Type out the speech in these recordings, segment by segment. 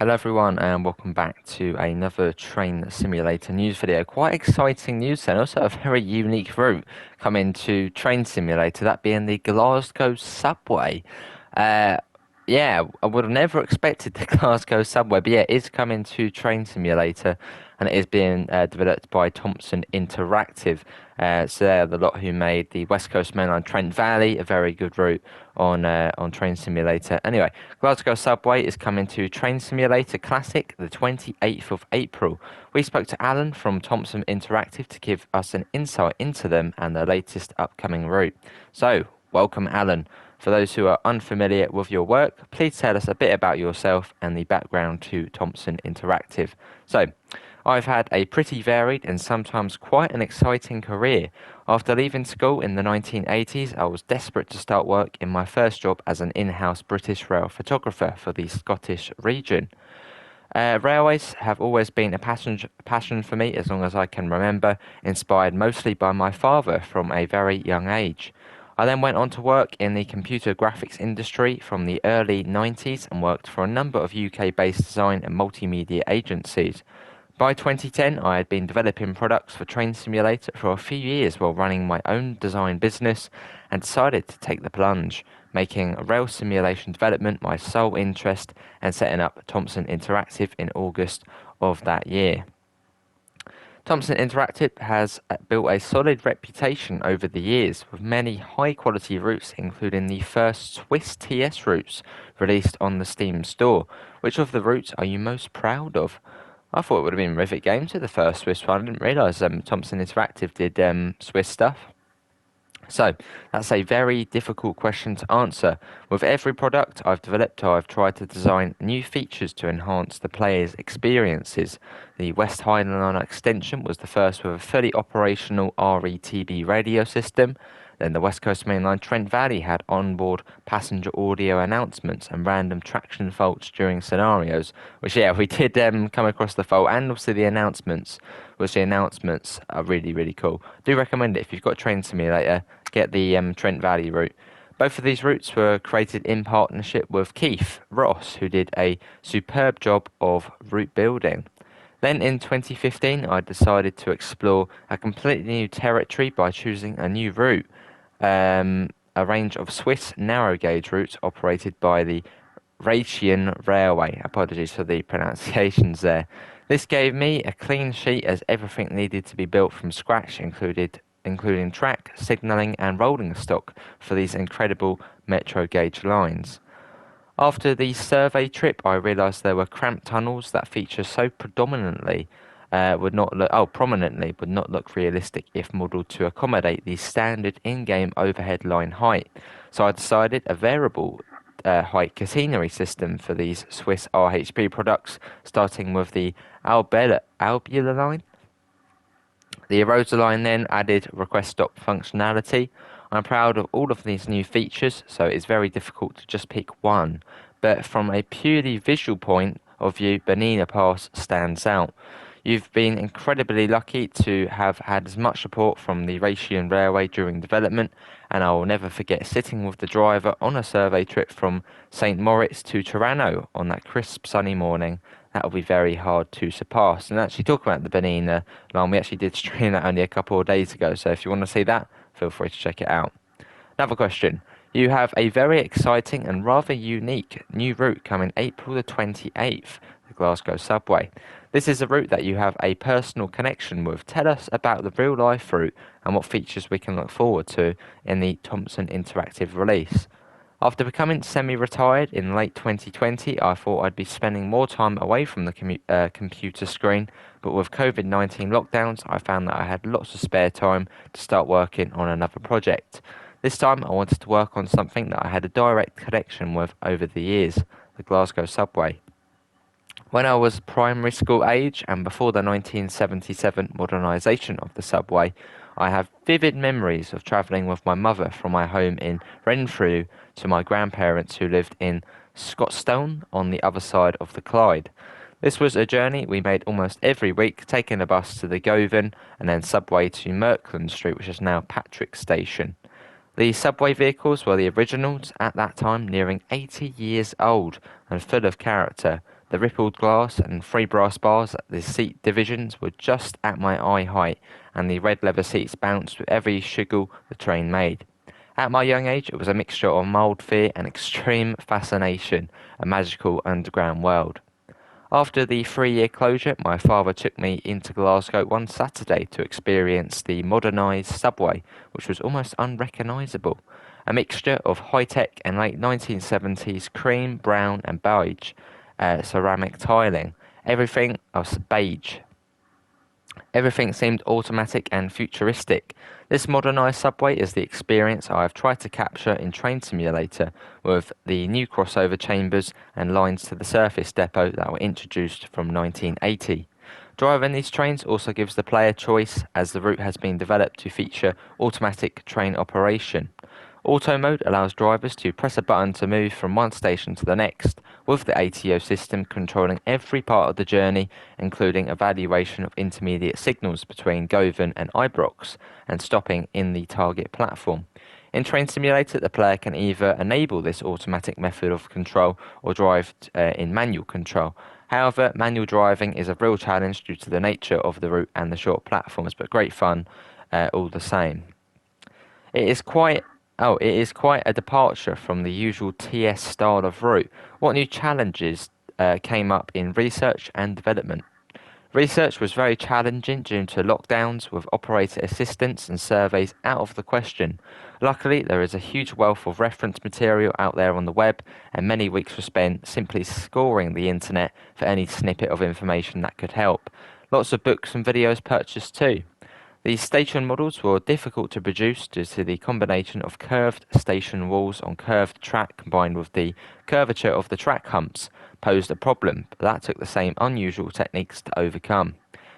Hello everyone and welcome back to another train simulator news video. Quite exciting news and also a very unique route coming to train simulator, that being the Glasgow Subway. Uh, yeah, I would have never expected the Glasgow Subway, but yeah, it is coming to train simulator and it is being developed by Thomson Interactive. So they're the lot who made the West Coast Main Line Trent Valley, a very good route on Train Simulator. Anyway, Glasgow Subway is coming to Train Simulator Classic the 28th of April. We spoke to Alan from Thomson Interactive to give us an insight into them and their latest upcoming route. So, welcome Alan. For those who are unfamiliar with your work, please tell us a bit about yourself and the background to Thomson Interactive. So, I've had a pretty varied and sometimes quite an exciting career. After leaving school in the 1980s, I was desperate to start work in my first job as an in-house British rail photographer for the Scottish region. Railways have always been a passion for me as long as I can remember, inspired mostly by my father from a very young age. I then went on to work in the computer graphics industry from the early 90s and worked for a number of UK-based design and multimedia agencies. By 2010, I had been developing products for Train Simulator for a few years while running my own design business and decided to take the plunge, making rail simulation development my sole interest and setting up Thomson Interactive in August of that year. Thomson Interactive has built a solid reputation over the years with many high-quality routes, including the first Swiss TS routes released on the Steam store. Which of the routes are you most proud of? I thought it would have been Rivet Games with the first Swiss one. I didn't realise Thomson Interactive did Swiss stuff. So, that's a very difficult question to answer. With every product I've developed, I've tried to design new features to enhance the player's experiences. The West Highland Line extension was the first with a fully operational RETB radio system. Then the West Coast Main Line Trent Valley had onboard passenger audio announcements and random traction faults during scenarios, which yeah, we did come across the fault and also the announcements, which the announcements are really, really cool. Do recommend it if you've got a train simulator, get the Trent Valley route. Both of these routes were created in partnership with Keith Ross, who did a superb job of route building. Then in 2015, I decided to explore a completely new territory by choosing a new route, a range of Swiss narrow gauge routes operated by the Rhaetian Railway. Apologies for the pronunciations there. This gave me a clean sheet as everything needed to be built from scratch, including track, signalling and rolling stock for these incredible metro gauge lines. After the survey trip, I realised there were cramped tunnels that feature so prominently would not look realistic if modelled to accommodate the standard in-game overhead line height. So I decided a variable height catenary system for these Swiss RHP products, starting with the albular line. The eroder line then added request stop functionality. I'm proud of all of these new features, so it's very difficult to just pick one. But from a purely visual point of view, Bernina Pass stands out. You've been incredibly lucky to have had as much support from the Rhaetian Railway during development, and I will never forget sitting with the driver on a survey trip from St Moritz to Tirano on that crisp sunny morning. That will be very hard to surpass. And actually, talking about the Bernina line, we actually did stream that only a couple of days ago, so if you want to see that, feel free to check it out. Another question. You have a very exciting and rather unique new route coming April the 28th, the Glasgow Subway. This is a route that you have a personal connection with. Tell us about the real life route and what features we can look forward to in the Thomson Interactive release. After becoming semi-retired in late 2020, I thought I'd be spending more time away from the computer screen, but with COVID-19 lockdowns, I found that I had lots of spare time to start working on another project. This time, I wanted to work on something that I had a direct connection with over the years, the Glasgow Subway. When I was primary school age and before the 1977 modernisation of the subway, I have vivid memories of travelling with my mother from my home in Renfrew to my grandparents who lived in Scotstoun on the other side of the Clyde. This was a journey we made almost every week, taking a bus to the Govan and then subway to Merkland Street, which is now Patrick Station. The subway vehicles were the originals at that time, nearing 80 years old and full of character, The rippled glass and free brass bars at the seat divisions were just at my eye height, and the red leather seats bounced with every shiggle the train made. At my young age, it was a mixture of mild fear and extreme fascination, a magical underground world. After the 3-year closure, my father took me into Glasgow one Saturday to experience the modernised subway, which was almost unrecognisable. A mixture of high-tech and late 1970s cream, brown and beige ceramic tiling. Everything was beige. Everything seemed automatic and futuristic. This modernised subway is the experience I have tried to capture in Train Simulator, with the new crossover chambers and lines to the surface depot that were introduced from 1980. Driving these trains also gives the player choice, as the route has been developed to feature automatic train operation. Auto mode allows drivers to press a button to move from one station to the next, with the ATO system controlling every part of the journey, including evaluation of intermediate signals between Govan and Ibrox, and stopping in the target platform. In Train Simulator, the player can either enable this automatic method of control or drive in manual control. However, manual driving is a real challenge due to the nature of the route and the short platforms, but great fun all the same. It is quite a departure from the usual TS style of route. What new challenges came up in research and development? Research was very challenging due to lockdowns, with operator assistance and surveys out of the question. Luckily, there is a huge wealth of reference material out there on the web, and many weeks were spent simply scoring the internet for any snippet of information that could help. Lots of books and videos purchased too. These station models were difficult to produce due to the combination of curved station walls on curved track combined with the curvature of the track humps posed a problem, but that took the same unusual techniques to overcome.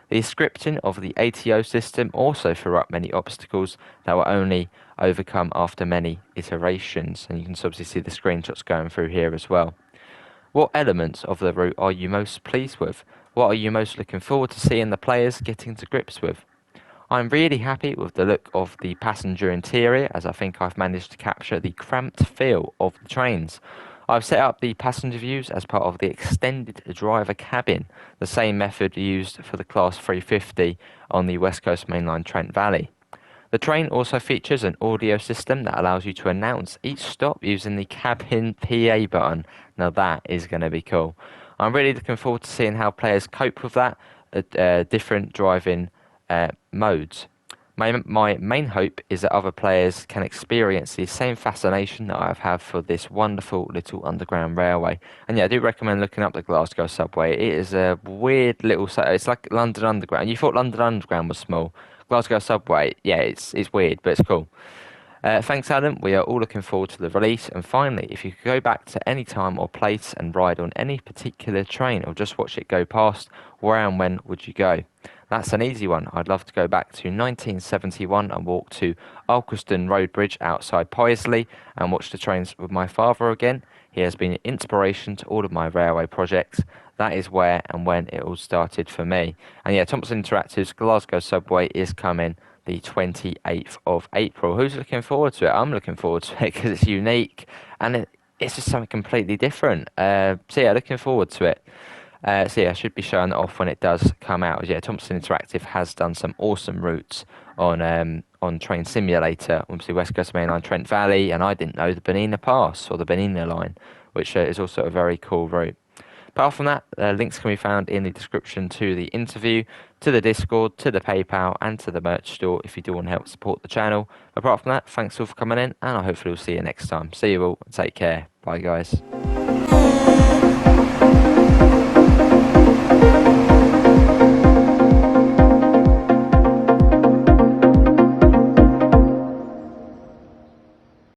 The scripting of the ATO system also threw up many obstacles that were only overcome after many iterations, and you can obviously see the screenshots going through here as well. What elements of the route are you most pleased with? What are you most looking forward to seeing the players getting to grips with? I'm really happy with the look of the passenger interior, as I think I've managed to capture the cramped feel of the trains. I've set up the passenger views as part of the extended driver cabin, the same method used for the Class 350 on the West Coast Mainline Trent Valley. The train also features an audio system that allows you to announce each stop using the cabin PA button. Now that is going to be cool. I'm really looking forward to seeing how players cope with that, different driving modes. My main hope is that other players can experience the same fascination that I've had for this wonderful little underground railway. And yeah, I do recommend looking up the Glasgow Subway. It is a weird little. It's like London Underground. You thought London Underground was small. Glasgow Subway, yeah, it's weird, but it's cool. Thanks, Adam. We are all looking forward to the release. And finally, if you could go back to any time or place and ride on any particular train or just watch it go past, where and when would you go? That's an easy one. I'd love to go back to 1971 and walk to Alceston Road Bridge outside Paisley and watch the trains with my father again. He has been an inspiration to all of my railway projects. That is where and when it all started for me. And yeah, Thomson Interactive's Glasgow Subway is coming the 28th of April. Who's looking forward to it? I'm looking forward to it because it's unique and it's just something completely different. So yeah, looking forward to it. So yeah, I should be showing it off when it does come out. Yeah, Thomson Interactive has done some awesome routes on Train Simulator, obviously West Coast Mainline Trent Valley, and I didn't know the Bernina Pass or the Bernina line, which is also a very cool route. Apart from that, links can be found in the description to the interview, to the Discord, to the PayPal, and to the merch store if you do want to help support the channel. Apart from that, thanks all for coming in, and I hopefully will see you next time. See you all, and take care. Bye, guys.